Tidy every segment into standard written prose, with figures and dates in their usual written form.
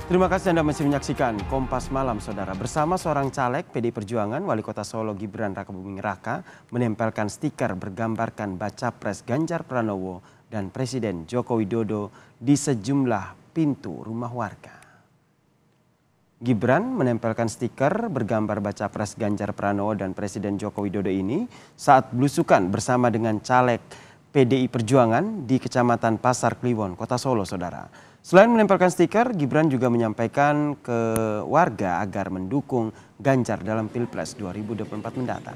Terima kasih Anda masih menyaksikan Kompas Malam, Saudara. Bersama seorang caleg PD Perjuangan, Wali Kota Solo Gibran Rakabuming Raka menempelkan stiker bergambarkan baca pres Ganjar Pranowo dan Presiden Joko Widodo di sejumlah pintu rumah warga. Gibran menempelkan stiker bergambar baca pres Ganjar Pranowo dan Presiden Joko Widodo ini saat belusukan bersama dengan caleg PDI Perjuangan di Kecamatan Pasar Kliwon, Kota Solo, Saudara. Selain menempelkan stiker, Gibran juga menyampaikan ke warga agar mendukung Ganjar dalam Pilpres 2024 mendatang.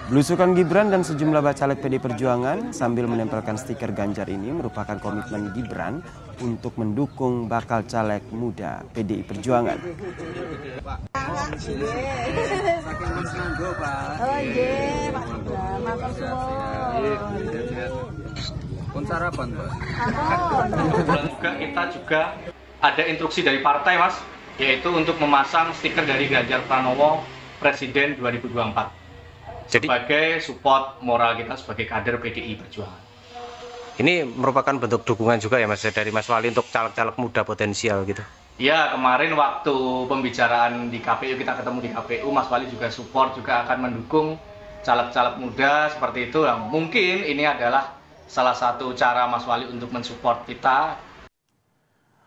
Belusukan Gibran dan sejumlah bacalek PDI Perjuangan sambil menempelkan stiker Ganjar ini merupakan komitmen Gibran untuk mendukung bakal caleg muda PDI Perjuangan. Kita juga ada instruksi dari partai, Mas, yaitu untuk memasang stiker dari Ganjar Pranowo Presiden 2024 sebagai support moral kita sebagai kader PDI Perjuangan. Ini merupakan bentuk dukungan juga ya Mas dari Mas Wali untuk caleg-caleg muda potensial gitu. Ya, kemarin waktu pembicaraan di KPU, kita ketemu di KPU, Mas Wali juga support, juga akan mendukung caleg-caleg muda seperti itu. Nah, mungkin ini adalah salah satu cara Mas Wali untuk mensupport kita.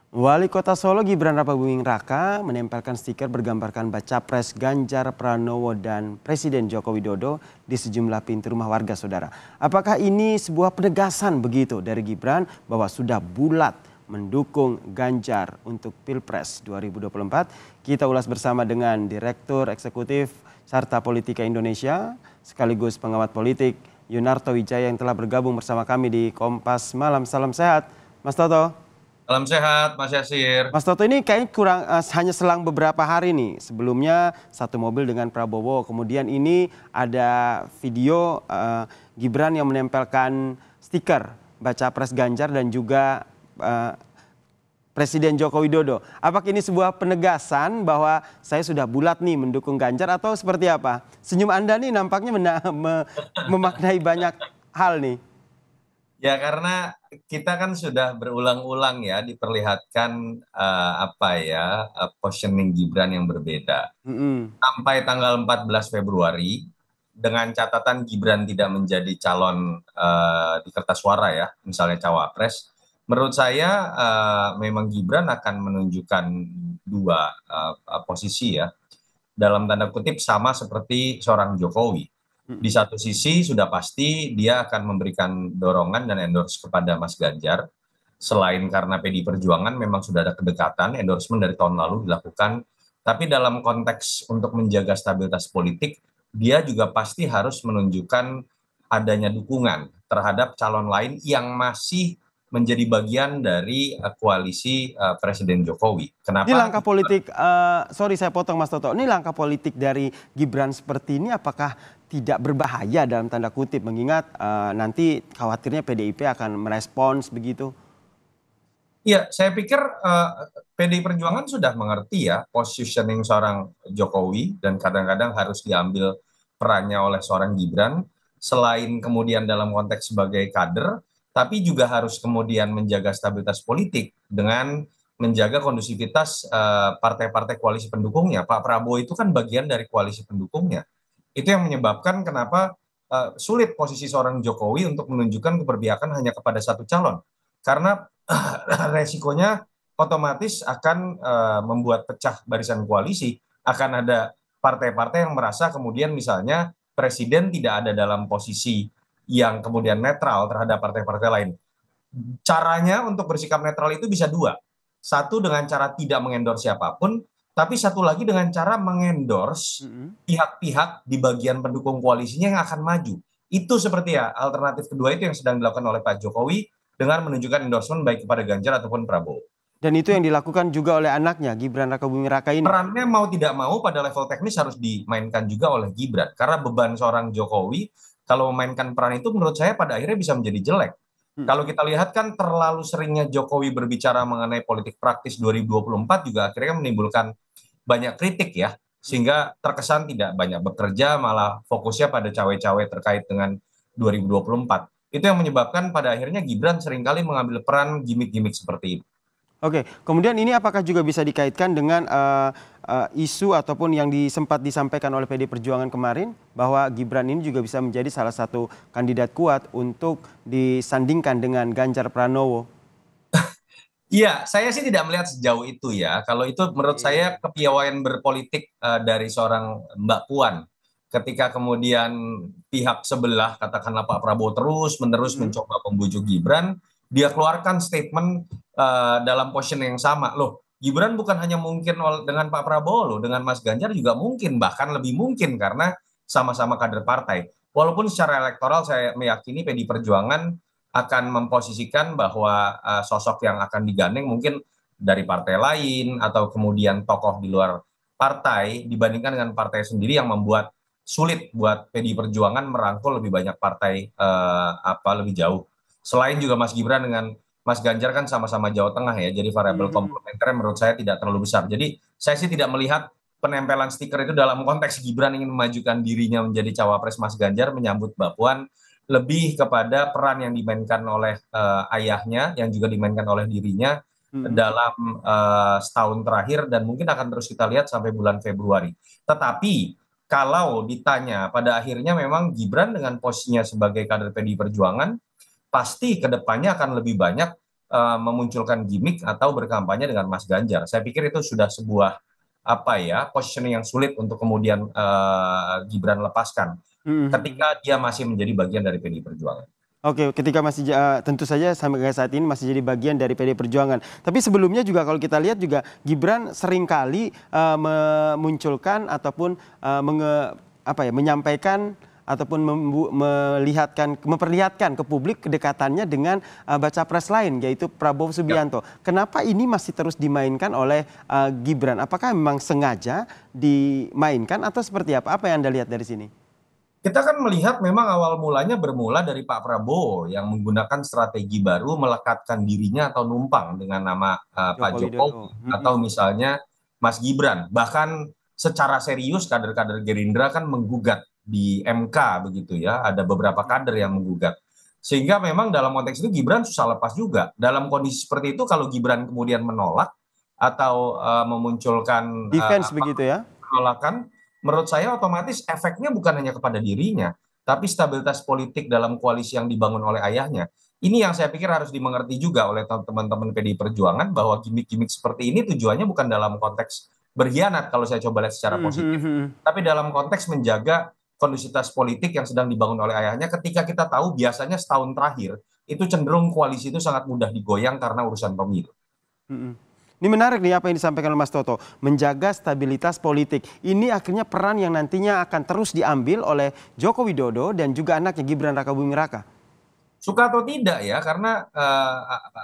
Wali Kota Solo Gibran Rakabuming Raka menempelkan stiker bergambarkan baca pres Ganjar Pranowo dan Presiden Joko Widodo di sejumlah pintu rumah warga, Saudara. Apakah ini sebuah penegasan begitu dari Gibran bahwa sudah bulat mendukung Ganjar untuk Pilpres 2024? Kita ulas bersama dengan Direktur Eksekutif Carta Politika Indonesia sekaligus pengamat politik Yunarto Wijaya yang telah bergabung bersama kami di Kompas Malam. Salam sehat, Mas Toto. Salam sehat, Mas Yasir. Mas Toto, ini kayaknya kurang hanya selang beberapa hari nih. Sebelumnya satu mobil dengan Prabowo, kemudian ini ada video Gibran yang menempelkan stiker baca pres Ganjar dan juga Presiden Joko Widodo. Apakah ini sebuah penegasan bahwa saya sudah bulat nih mendukung Ganjar atau seperti apa? Senyum Anda nih nampaknya memaknai banyak hal nih. Ya, karena kita kan sudah berulang-ulang ya diperlihatkan positioning Gibran yang berbeda. Sampai tanggal 14 Februari dengan catatan Gibran tidak menjadi calon di kertas suara ya, misalnya cawapres. Menurut saya memang Gibran akan menunjukkan dua posisi ya, dalam tanda kutip sama seperti seorang Jokowi. Di satu sisi sudah pasti dia akan memberikan dorongan dan endorse kepada Mas Ganjar. Selain karena PDI Perjuangan memang sudah ada kedekatan, endorsement dari tahun lalu dilakukan. Tapi dalam konteks untuk menjaga stabilitas politik, dia juga pasti harus menunjukkan adanya dukungan terhadap calon lain yang masih menjadi bagian dari koalisi Presiden Jokowi. Kenapa? Ini langkah politik, sorry saya potong Mas Toto, ini langkah politik dari Gibran seperti ini apakah tidak berbahaya dalam tanda kutip mengingat nanti khawatirnya PDIP akan merespons begitu? Iya, saya pikir PDI Perjuangan sudah mengerti ya positioning seorang Jokowi dan kadang-kadang harus diambil perannya oleh seorang Gibran selain kemudian dalam konteks sebagai kader, tapi juga harus kemudian menjaga stabilitas politik dengan menjaga kondusivitas partai-partai koalisi pendukungnya. Pak Prabowo itu kan bagian dari koalisi pendukungnya. Itu yang menyebabkan kenapa sulit posisi seorang Jokowi untuk menunjukkan keberpihakan hanya kepada satu calon. Karena resikonya otomatis akan membuat pecah barisan koalisi. Akan ada partai-partai yang merasa kemudian misalnya presiden tidak ada dalam posisi yang kemudian netral terhadap partai-partai lain. Caranya untuk bersikap netral itu bisa dua. Satu dengan cara tidak mengendorse siapapun, tapi satu lagi dengan cara mengendorse pihak-pihak di bagian pendukung koalisinya yang akan maju. Itu seperti ya alternatif kedua itu yang sedang dilakukan oleh Pak Jokowi dengan menunjukkan endorsement baik kepada Ganjar ataupun Prabowo. Dan itu yang dilakukan juga oleh anaknya Gibran Rakabuming Raka ini. Perannya mau tidak mau pada level teknis harus dimainkan juga oleh Gibran. Karena beban seorang Jokowi kalau memainkan peran itu menurut saya pada akhirnya bisa menjadi jelek. Kalau kita lihat kan terlalu seringnya Jokowi berbicara mengenai politik praktis 2024 juga akhirnya menimbulkan banyak kritik ya. Sehingga terkesan tidak banyak bekerja malah fokusnya pada cawe-cawe terkait dengan 2024. Itu yang menyebabkan pada akhirnya Gibran seringkali mengambil peran gimmick-gimmick seperti itu. Oke, kemudian ini apakah juga bisa dikaitkan dengan isu ataupun yang sempat disampaikan oleh PD Perjuangan kemarin bahwa Gibran ini juga bisa menjadi salah satu kandidat kuat untuk disandingkan dengan Ganjar Pranowo? Iya, saya sih tidak melihat sejauh itu ya. Kalau itu menurut saya kepiawaian berpolitik dari seorang Mbak Puan. Ketika kemudian pihak sebelah, katakanlah Pak Prabowo terus-menerus mencoba membujuk Gibran, dia keluarkan statement dalam posisi yang sama. Loh, Gibran bukan hanya mungkin dengan Pak Prabowo loh, dengan Mas Ganjar juga mungkin, bahkan lebih mungkin karena sama-sama kader partai. Walaupun secara elektoral saya meyakini PD Perjuangan akan memposisikan bahwa sosok yang akan digandeng mungkin dari partai lain atau kemudian tokoh di luar partai dibandingkan dengan partai sendiri yang membuat sulit buat PD Perjuangan merangkul lebih banyak partai lebih jauh. Selain juga Mas Gibran dengan Mas Ganjar kan sama-sama Jawa Tengah ya, jadi variabel komplementer menurut saya tidak terlalu besar. Jadi saya sih tidak melihat penempelan stiker itu dalam konteks Gibran ingin memajukan dirinya menjadi cawapres Mas Ganjar menyambut Mbak Puan, lebih kepada peran yang dimainkan oleh ayahnya yang juga dimainkan oleh dirinya dalam setahun terakhir dan mungkin akan terus kita lihat sampai bulan Februari. Tetapi kalau ditanya pada akhirnya memang Gibran dengan posisinya sebagai kader PDI Perjuangan pasti kedepannya akan lebih banyak memunculkan gimmick atau berkampanye dengan Mas Ganjar. Saya pikir itu sudah sebuah positioning yang sulit untuk kemudian Gibran lepaskan ketika dia masih menjadi bagian dari PDI Perjuangan. Oke, ketika masih tentu saja sampai saat ini masih jadi bagian dari PD Perjuangan. Tapi sebelumnya juga kalau kita lihat juga Gibran seringkali memunculkan ataupun menyampaikan ataupun memperlihatkan ke publik kedekatannya dengan baca pres lain yaitu Prabowo Subianto. Kenapa ini masih terus dimainkan oleh Gibran? Apakah memang sengaja dimainkan atau seperti apa? Apa yang Anda lihat dari sini? Kita kan melihat memang awal mulanya bermula dari Pak Prabowo yang menggunakan strategi baru melekatkan dirinya atau numpang dengan nama Pak Jokowi atau misalnya Mas Gibran. Bahkan secara serius kader-kader Gerindra kan menggugat di MK begitu ya, ada beberapa kader yang menggugat. Sehingga memang dalam konteks itu Gibran susah lepas juga. Dalam kondisi seperti itu kalau Gibran kemudian menolak atau memunculkan defense begitu ya, penolakan, menurut saya otomatis efeknya bukan hanya kepada dirinya, tapi stabilitas politik dalam koalisi yang dibangun oleh ayahnya. Ini yang saya pikir harus dimengerti juga oleh teman-teman PDI Perjuangan bahwa gimmick-gimmick seperti ini tujuannya bukan dalam konteks berkhianat kalau saya coba lihat secara positif, tapi dalam konteks menjaga kondusivitas politik yang sedang dibangun oleh ayahnya ketika kita tahu biasanya setahun terakhir itu cenderung koalisi itu sangat mudah digoyang karena urusan pemilu. Ini menarik nih apa yang disampaikan oleh Mas Toto, menjaga stabilitas politik. Ini akhirnya peran yang nantinya akan terus diambil oleh Joko Widodo dan juga anaknya Gibran Rakabuming Raka. Suka atau tidak ya, karena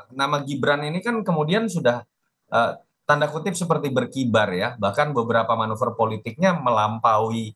nama Gibran ini kan kemudian sudah tanda kutip seperti berkibar ya, bahkan beberapa manuver politiknya melampaui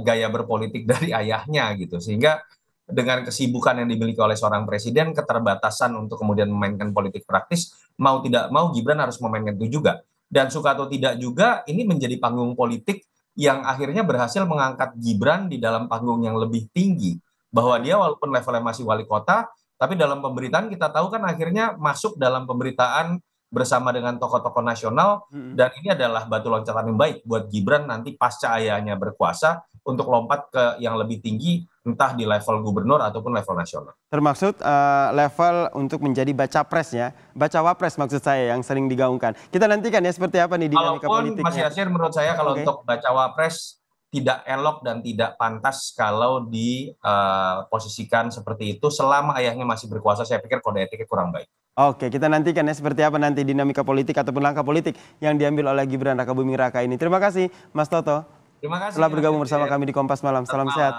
gaya berpolitik dari ayahnya gitu, sehingga dengan kesibukan yang dimiliki oleh seorang presiden, keterbatasan untuk kemudian memainkan politik praktis, mau tidak mau Gibran harus memainkan itu juga. Dan suka atau tidak juga ini menjadi panggung politik yang akhirnya berhasil mengangkat Gibran di dalam panggung yang lebih tinggi. Bahwa dia walaupun levelnya masih wali kota, tapi dalam pemberitaan kita tahu kan akhirnya masuk dalam pemberitaan bersama dengan tokoh-tokoh nasional, dan ini adalah batu loncatan yang baik buat Gibran nanti pasca ayahnya berkuasa untuk lompat ke yang lebih tinggi, entah di level gubernur ataupun level nasional. Termaksud level untuk menjadi baca pres ya, baca wapres maksud saya yang sering digaungkan. Kita nantikan ya seperti apa nih dinamika politiknya. Mas Yasir, menurut saya kalau untuk baca wapres tidak elok dan tidak pantas kalau diposisikan seperti itu selama ayahnya masih berkuasa. Saya pikir kode etiknya kurang baik. Oke, kita nantikan ya seperti apa nanti dinamika politik ataupun langkah politik yang diambil oleh Gibran Rakabuming Raka ini. Terima kasih Mas Toto. Terima kasih telah bergabung bersama kami di Kompas Malam. Salam sehat.